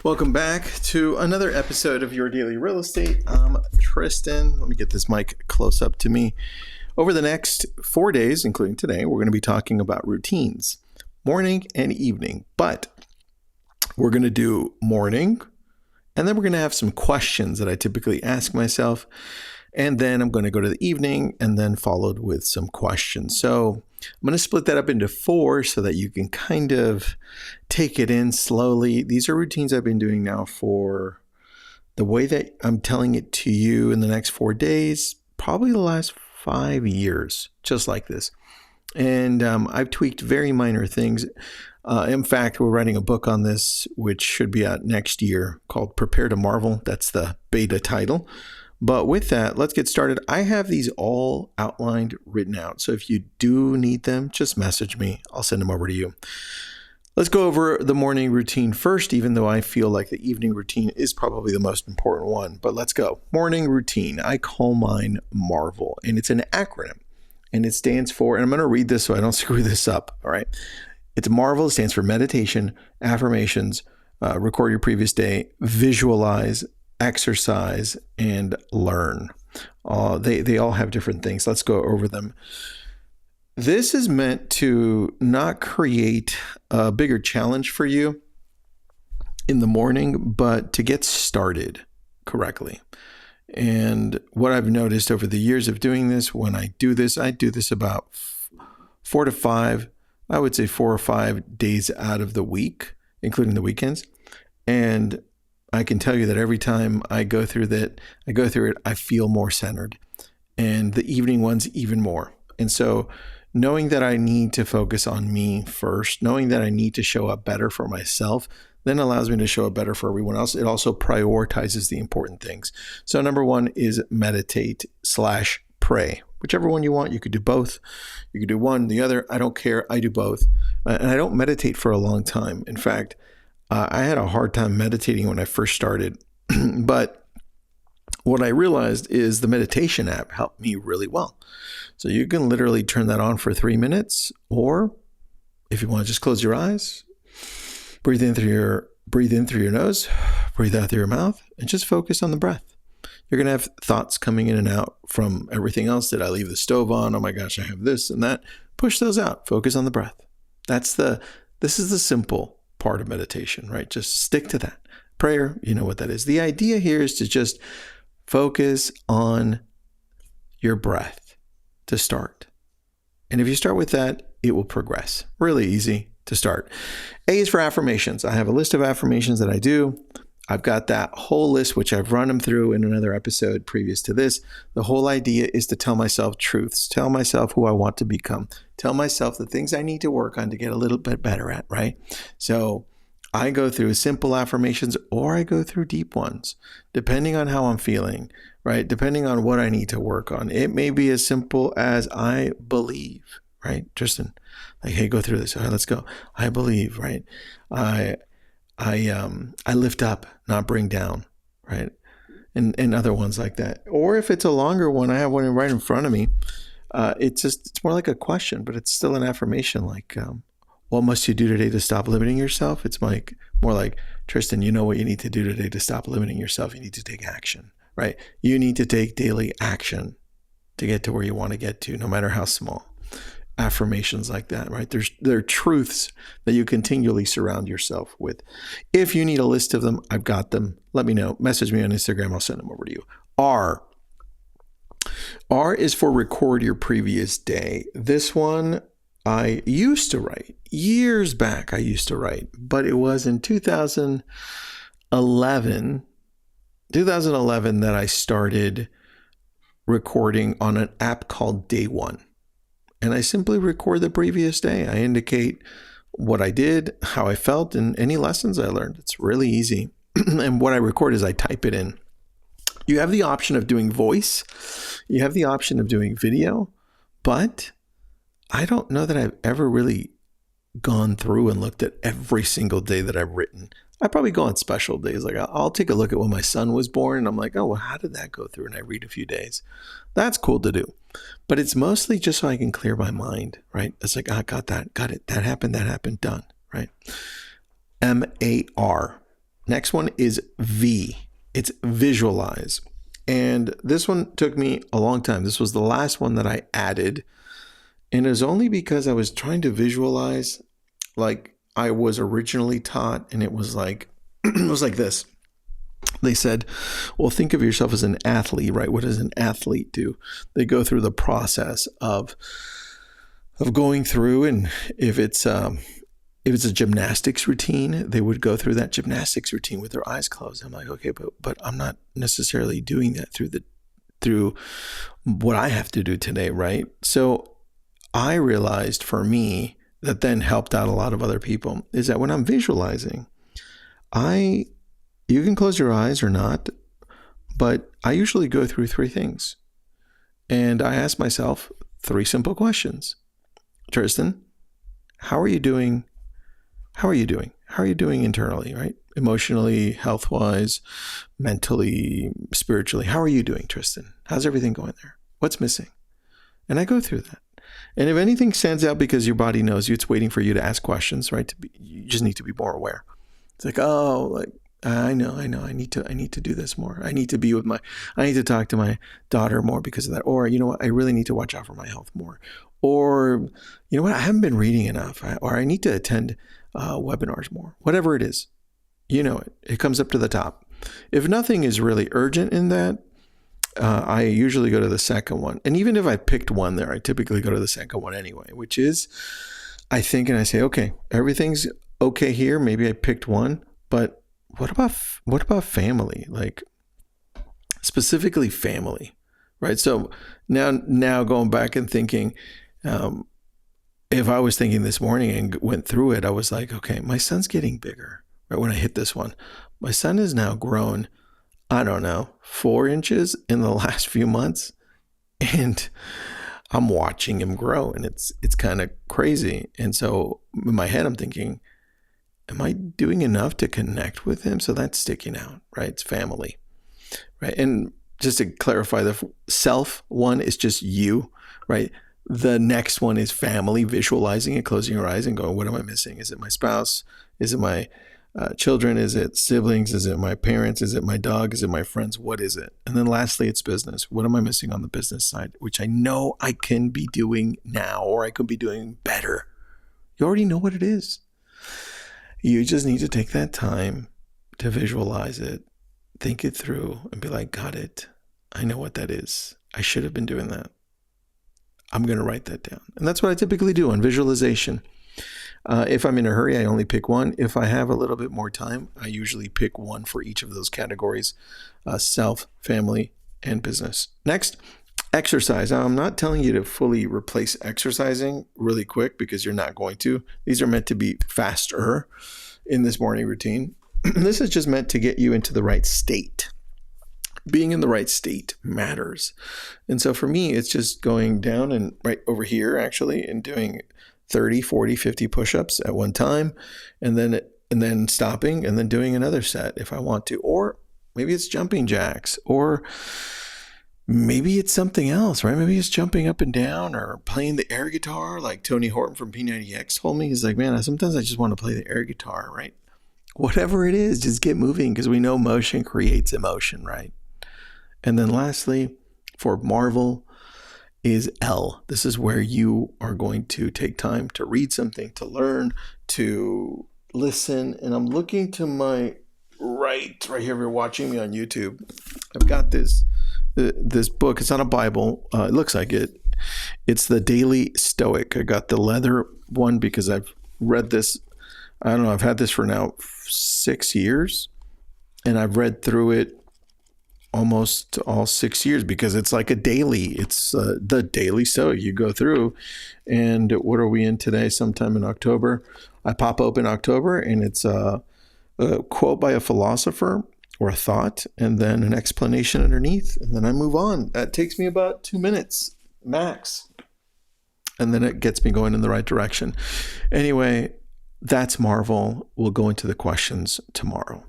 Welcome back to another episode of Your Daily Real Estate. I'm Tristan. Let me get this mic close up to me. Over the next 4 days, including today, we're going to be talking about routines, morning and evening. But we're going to do morning, and then we're going to have some questions that I typically ask myself. And then I'm going to go to the evening and then followed with some questions. So I'm going to split that up into 4 so that you can kind of take it in slowly. These are routines I've been doing now for the way that I'm telling it to you in the next 4 days, probably the last 5 years, just like this. And I've tweaked very minor things. In fact, we're writing a book on this, which should be out next year, called Prepare to Marvel. That's the beta title. But with that, let's get started. I have these all outlined, written out. So if you do need them, just message me. I'll send them over to you. Let's go over the morning routine first, even though I feel like the evening routine is probably the most important one. But let's go. Morning routine. I call mine Marvel, and it's an acronym. And it stands for, and I'm going to read this so I don't screw this up, all right? It's Marvel. It stands for meditation, affirmations, record your previous day, visualize, exercise, and learn. They all have different things. Let's go over them. This is meant to not create a bigger challenge for you in the morning, but to get started correctly. And what I've noticed over the years of doing this, when I do this about 4 to 5, I would say 4 or 5 days out of the week, including the weekends. And I can tell you that every time I go through it, I feel more centered, and the evening ones even more. And so knowing that I need to focus on me first, knowing that I need to show up better for myself, then allows me to show up better for everyone else. It also prioritizes the important things. So number 1 is meditate/pray, whichever one you want. You could do both. You could do one, the other. I don't care. I do both. And I don't meditate for a long time. In fact, I had a hard time meditating when I first started, but what I realized is the meditation app helped me really well. So you can literally turn that on for 3 minutes, or if you want to just close your eyes, breathe in through your nose, breathe out through your mouth, and just focus on the breath. You're going to have thoughts coming in and out from everything else. Did I leave the stove on? Oh my gosh, I have this and that. Push those out. Focus on the breath. This is the simple part of meditation, right? Just stick to that. Prayer, you know what that is. The idea here is to just focus on your breath to start. And if you start with that, it will progress. Really easy to start. A is for affirmations. I have a list of affirmations that I do. I've got that whole list, which I've run them through in another episode previous to this. The whole idea is to tell myself truths, tell myself who I want to become, tell myself the things I need to work on to get a little bit better at, right? So I go through simple affirmations, or I go through deep ones, depending on how I'm feeling, right? Depending on what I need to work on. It may be as simple as I believe, right? Tristan, like, hey, go through this. All right, let's go. I believe, right? I lift up, not bring down, right? And other ones like that. Or if it's a longer one, I have one right in front of me. It's more like a question, but it's still an affirmation. Like, what must you do today to stop limiting yourself? It's more like, Tristan, you know what you need to do today to stop limiting yourself. You need to take action, right? You need to take daily action to get to where you want to get to, no matter how small. Affirmations like that, right? There are truths that you continually surround yourself with. If you need a list of them, I've got them. Let me know. Message me on Instagram. I'll send them over to you. R is for record your previous day. This one I used to write. Years back, I used to write, but it was in 2011 that I started recording on an app called Day One. And I simply record the previous day. I indicate what I did, how I felt, and any lessons I learned. It's really easy. And what I record is I type it in. You have the option of doing voice. You have the option of doing video. But I don't know that I've ever really gone through and looked at every single day that I've written. I probably go on special days. Like I'll take a look at when my son was born and I'm like, oh, well, how did that go through? And I read a few days. That's cool to do. But it's mostly just so I can clear my mind, right? It's like, I got that, got it. That happened, done, right? MAR. Next one is V. It's visualize. And this one took me a long time. This was the last one that I added. And it was only because I was trying to visualize like I was originally taught. And it was like, it was like this. They said, well, think of yourself as an athlete, right? What does an athlete do? They go through the process of going through, and if it's a gymnastics routine, they would go through that gymnastics routine with their eyes closed. I'm like, okay, but I'm not necessarily doing that through what I have to do today, right? So I realized for me that then helped out a lot of other people is that when I'm visualizing, you can close your eyes or not, but I usually go through three things. And I ask myself three simple questions. Tristan, how are you doing? How are you doing? How are you doing internally, right? Emotionally, health-wise, mentally, spiritually. How are you doing, Tristan? How's everything going there? What's missing? And I go through that. And if anything stands out because your body knows you, it's waiting for you to ask questions, right? You just need to be more aware. It's like, I know. I need to do this more. I need to talk to my daughter more because of that. Or, you know what? I really need to watch out for my health more. Or, you know what? I haven't been reading enough. Or I need to attend webinars more. Whatever it is, you know it. It comes up to the top. If nothing is really urgent in that, I usually go to the second one. And even if I picked one there, I typically go to the second one anyway, which is I think and I say, okay, everything's okay here. Maybe I picked one, but what about family? Like specifically family, right? So now going back and thinking, if I was thinking this morning and went through it, I was like, okay, my son's getting bigger, right? When I hit this one, my son is now grown, I don't know, 4 inches in the last few months. And I'm watching him grow and it's kind of crazy. And so in my head, I'm thinking, am I doing enough to connect with him? So that's sticking out, right? It's family, right? And just to clarify, the self one is just you, right? The next one is family, visualizing and closing your eyes and going, what am I missing? Is it my spouse? Is it my children? Is it siblings? Is it my parents? Is it my dog? Is it my friends? What is it? And then lastly, it's business. What am I missing on the business side, which I know I can be doing now or I could be doing better? You already know what it is. You just need to take that time to visualize it, think it through, and be like, got it. I know what that is. I should have been doing that. I'm going to write that down. And that's what I typically do on visualization. If I'm in a hurry, I only pick one. If I have a little bit more time, I usually pick one for each of those categories, self, family, and business. Next, exercise. Now, I'm not telling you to fully replace exercising really quick because you're not going to. These are meant to be faster in this morning routine. This is just meant to get you into the right state. Being in the right state matters. And so for me, it's just going down and right over here actually and doing 30, 40, 50 push-ups at one time and then stopping and then doing another set if I want to. Or maybe it's jumping jacks, or maybe it's something else, right? Maybe it's jumping up and down or playing the air guitar like Tony Horton from P90X told me. He's like, man, sometimes I just want to play the air guitar, right? Whatever it is, just get moving because we know motion creates emotion, right? And then lastly, for Marvel is L. This is where you are going to take time to read something, to learn, to listen. And I'm looking to my right here. If you're watching me on YouTube, I've got this book. It's not a Bible. It looks like it. It's the Daily Stoic. I got the leather one because I've read this. I don't know. I've had this for now 6 years, and I've read through it almost all 6 years because it's like a daily. It's the Daily Stoic. You go through, and what are we in today? Sometime in October. I pop open October, and it's a quote by a philosopher or a thought, and then an explanation underneath, and then I move on. That takes me about 2 minutes max, and then it gets me going in the right direction. Anyway, that's Marvel. We'll go into the questions tomorrow.